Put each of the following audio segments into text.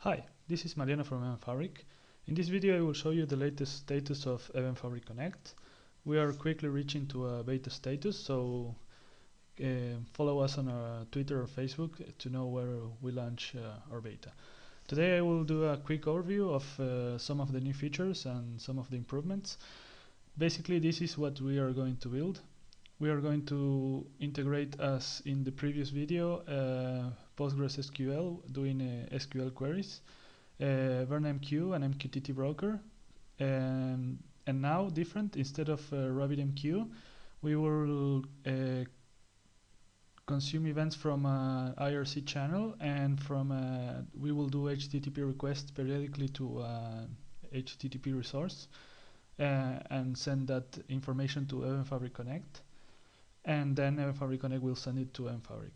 Hi, this is Mariano from Fabric. In this video I will show you the latest status of Fabric Connect. We are quickly reaching to a beta status, so follow us on our Twitter or Facebook to know where we launch our beta. Today I will do a quick overview of some of the new features and some of the improvements. Basically this is what we are going to build. We are going to integrate, as in the previous video, Postgres SQL, doing SQL queries, VernMQ and MQTT broker, and now different, instead of RabbitMQ, we will consume events from IRC channel, and from we will do HTTP requests periodically to HTTP resource and send that information to Fabric Connect, and then Fabric Connect will send it to Fabric.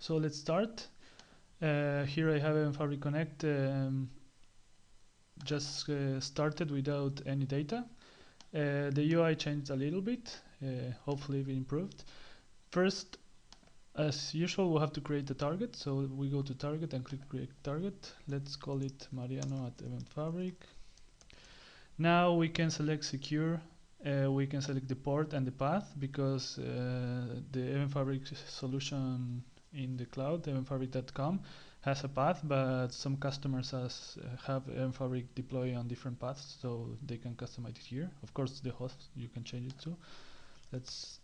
So let's start. Here I have Fabric Connect just started without any data. The UI changed a little bit, hopefully it improved. First, as usual, we'll have to create a target. So we go to target and click create target. Let's call it Mariano at Event Fabric. Now we can select secure. We can select the port and the path, because the Event Fabric solution in the cloud, eventfabric.com, has a path, but some customers have Event Fabric deploy on different paths, so they can customize it here. Of course, the host you can change it to. Let's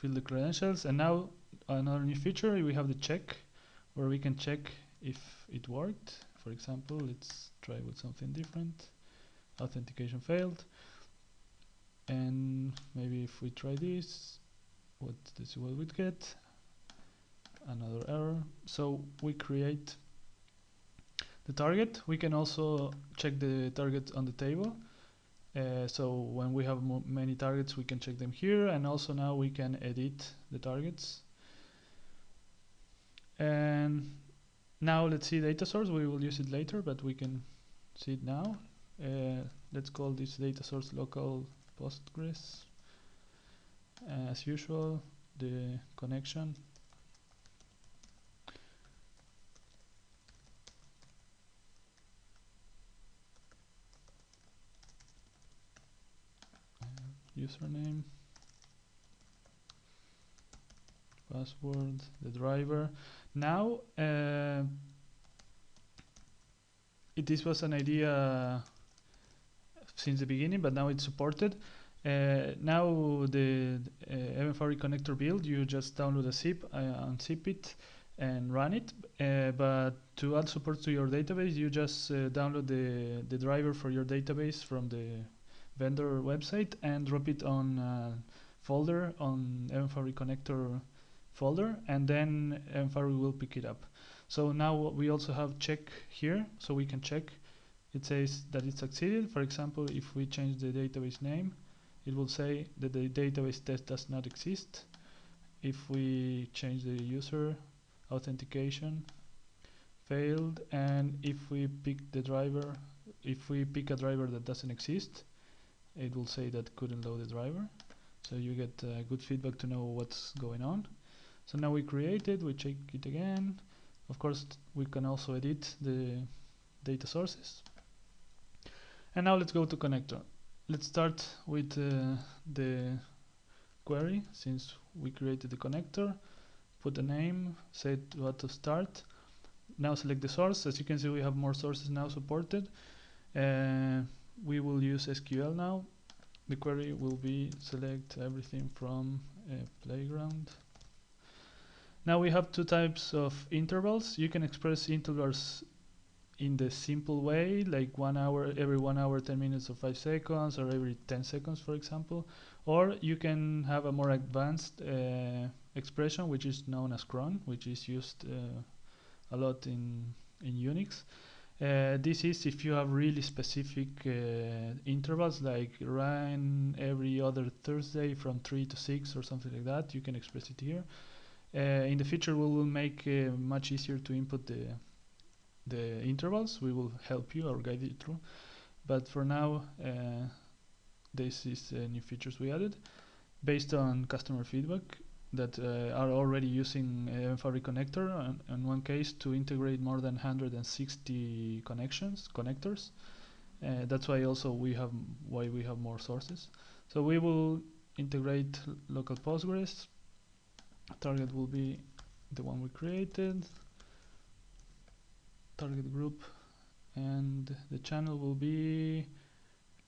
fill the credentials, and now another new feature, we have the check, where we can check if it worked. For example, let's try with something different. Authentication failed, and maybe if we try this, this is what we'd get. Another error. So we create the target. We can also check the target on the table. So when we have many targets, we can check them here, and also now we can edit the targets. And now let's see data source. We will use it later, but we can see it now. Let's call this data source local Postgres. As usual, the connection. Username, password, the driver. Now this was an idea since the beginning, but now it's supported. Now the Event Fabric connector build, you just download a zip, unzip it and run it, but to add support to your database, you just download the driver for your database from the vendor website and drop it on folder on Event Fabric connector folder, and then Event Fabric will pick it up. So now we also have check here, so we can check. It says that it succeeded. For example, if we change the database name, it will say that the database test does not exist. If we change the user, authentication failed, and if we pick the driver, if we pick a driver that doesn't exist, it will say that couldn't load the driver. So you get good feedback to know what's going on. So now we create it, we check it again. Of course, we can also edit the data sources. And now let's go to connector. Let's start with the query, since we created the connector. Put a name, say what to start. Now select the source. As you can see, we have more sources now supported. We will use SQL now. The query will be select everything from playground. Now we have two types of intervals. You can express intervals in the simple way, like 1 hour, every 1 hour, 10 minutes or 5 seconds, or every 10 seconds, for example. Or you can have a more advanced expression, which is known as cron, which is used a lot in Unix. This is if you have really specific intervals, like run every other Thursday from 3 to 6 or something like that, you can express it here. In the future, we will make much easier to input the intervals. We will help you or guide you through, but for now this is new features we added based on customer feedback. that are already using Event Fabric connector, and in one case to integrate more than 160 connectors. That's why also we have more sources. So we will integrate local Postgres. Target will be the one we created, target group, and the channel will be,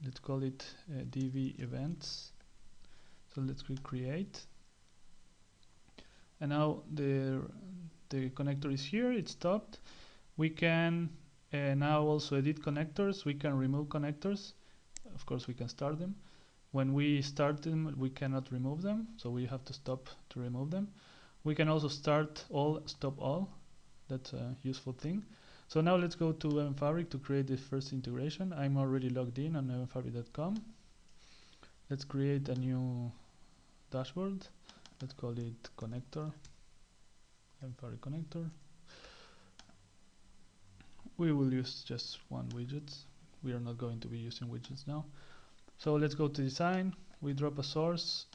let's call it DV events. So let's click create, and now the connector is here, it's stopped. We can now also edit connectors. We can remove connectors. Of course we can start them. When we start them we cannot remove them, so we have to stop to remove them. We can also start all, stop all. That's a useful thing. So now let's go to Event Fabric to create the first integration. I'm already logged in on eventfabric.com. Let's create a new dashboard. Let's call it connector, Event Fabric connector. We will use just one widget. We are not going to be using widgets now. So let's go to design. We drop a source,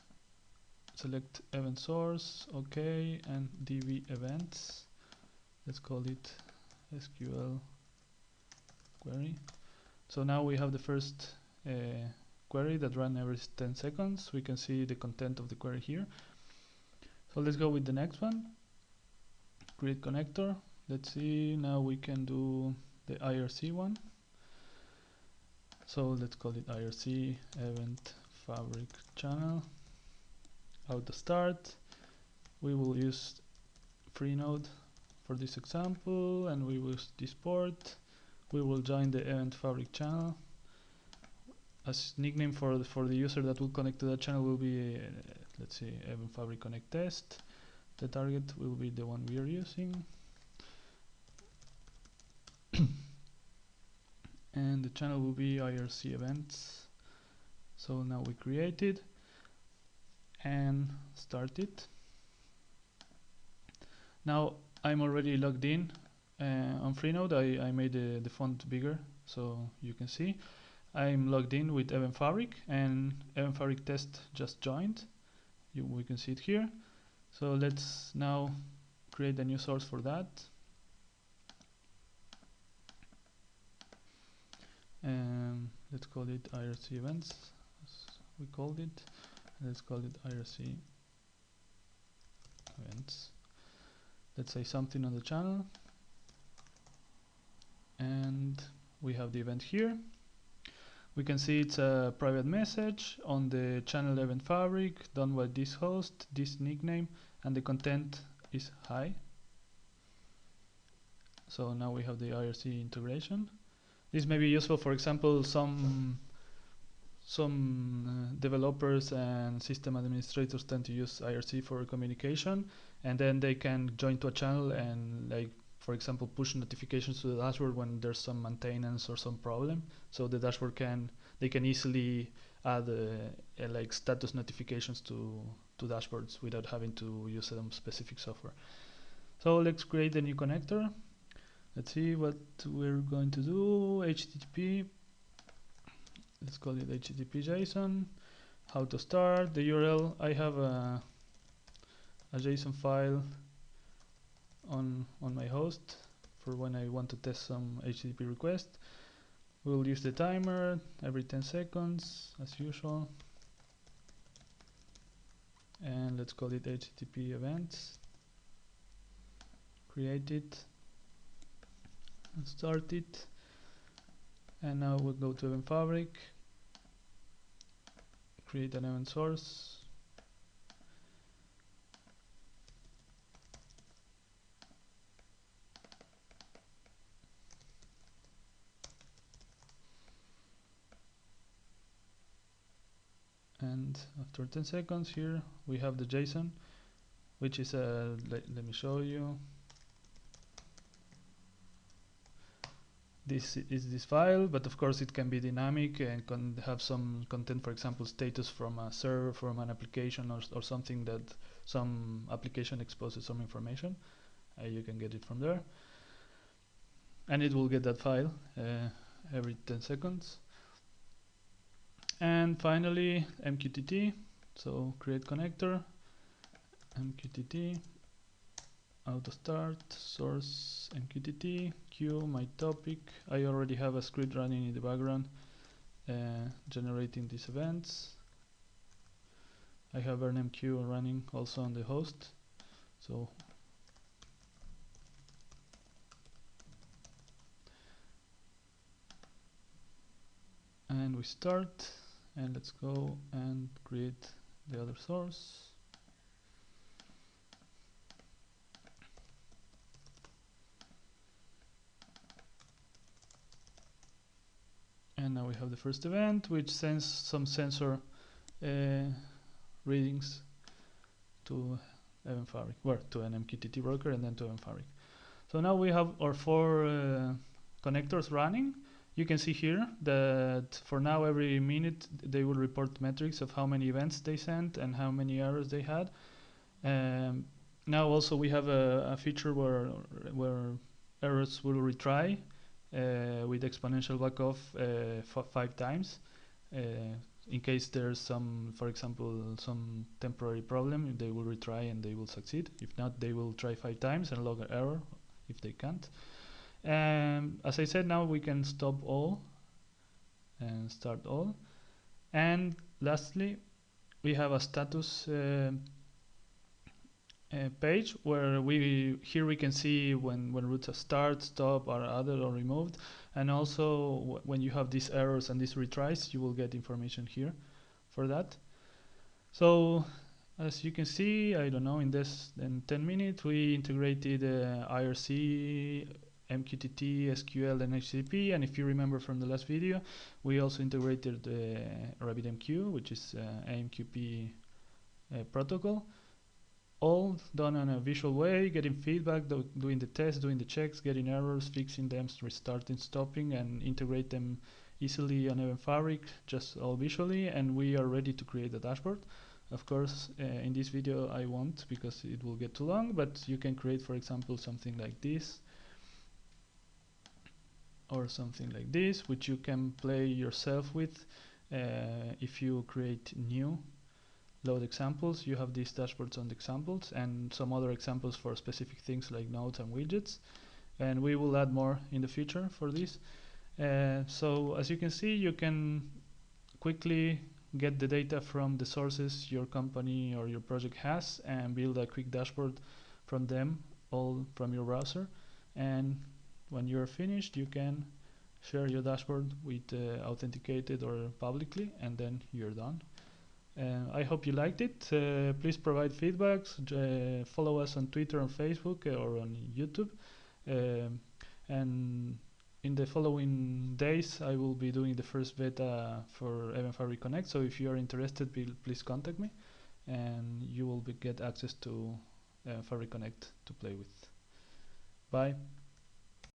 select event source, OK, and DV events. Let's call it SQL query. So now we have the first query that runs every 10 seconds. We can see the content of the query here. So let's go with the next one. Create connector. Let's see, now we can do the IRC one. So let's call it IRC Event Fabric Channel. Auto start. We will use Freenode for this example, and we will use this port. We will join the Event Fabric channel. As nickname for the user that will connect to that channel will be let's see, Event Fabric Connect Test. The target will be the one we are using. And the channel will be IRC events. So now we create it and start it. Now I'm already logged in on Freenode. I made the font bigger so you can see. I'm logged in with Event Fabric, and Event Fabric test just joined. We can see it here. So let's now create a new source for that. Let's call it IRC events, as we called it. Let's call it IRC events. Let's say something on the channel, and we have the event here. We can see it's a private message on the channel Event Fabric done by this host, this nickname, and the content is hi. So now we have the IRC integration. This may be useful, for example, some developers and system administrators tend to use IRC for communication, and then they can join to a channel and, like, for example, push notifications to the dashboard when there's some maintenance or some problem. So the dashboard they can easily add like status notifications to dashboards without having to use some specific software. So let's create a new connector. Let's see what we're going to do. HTTP. Let's call it HTTP JSON. How to start the URL. I have a JSON file on my host for when I want to test some HTTP request. We'll use the timer every 10 seconds as usual. And let's call it HTTP events. Create it and start it. And now we'll go to Event Fabric, create an event source, and after 10 seconds here we have the JSON, which is let me show you. This is this file, but of course it can be dynamic and can have some content, for example status from a server, from an application, or something that some application exposes some information. You can get it from there, and it will get that file every 10 seconds. And finally MQTT, so create connector, MQTT auto start source MQTT queue my topic. I already have a script running in the background generating these events. I have RNMQ running also on the host. So and we start, and let's go and create the other source. And now we have the first event, which sends some sensor readings to Event Fabric, or to an MQTT broker, and then to Event Fabric. So now we have our 4 connectors running. You can see here that for now, every minute they will report metrics of how many events they sent and how many errors they had. Now also we have a feature where errors will retry with exponential backoff 5 times. In case there's some, for example, some temporary problem, they will retry and they will succeed. If not, they will try 5 times and log an error if they can't. As I said, now we can stop all and start all. And lastly, we have a status page where here we can see when routes are start, stop, or added or removed, and also when you have these errors and these retries, you will get information here for that. So as you can see, I don't know, in 10 minutes we integrated IRC, MQTT, SQL, and HTTP. And if you remember from the last video, we also integrated RabbitMQ, which is AMQP protocol. All done in a visual way, getting feedback, doing the tests, doing the checks, getting errors, fixing them, restarting, stopping, and integrate them easily on Event Fabric, just all visually. And we are ready to create a dashboard. Of course, in this video I won't, because it will get too long, but you can create, for example, something like this or something like this, which you can play yourself with. If you create new load examples, you have these dashboards on the examples and some other examples for specific things like nodes and widgets, and we will add more in the future for this. So as you can see, you can quickly get the data from the sources your company or your project has and build a quick dashboard from them, all from your browser. And when you're finished, you can share your dashboard with authenticated or publicly, and then you're done. I hope you liked it. Please provide feedbacks. Follow us on Twitter and Facebook or on YouTube. And in the following days, I will be doing the first beta for Event Fabric Connect. So if you are interested, please contact me, and you will get access to Fabric Connect to play with. Bye.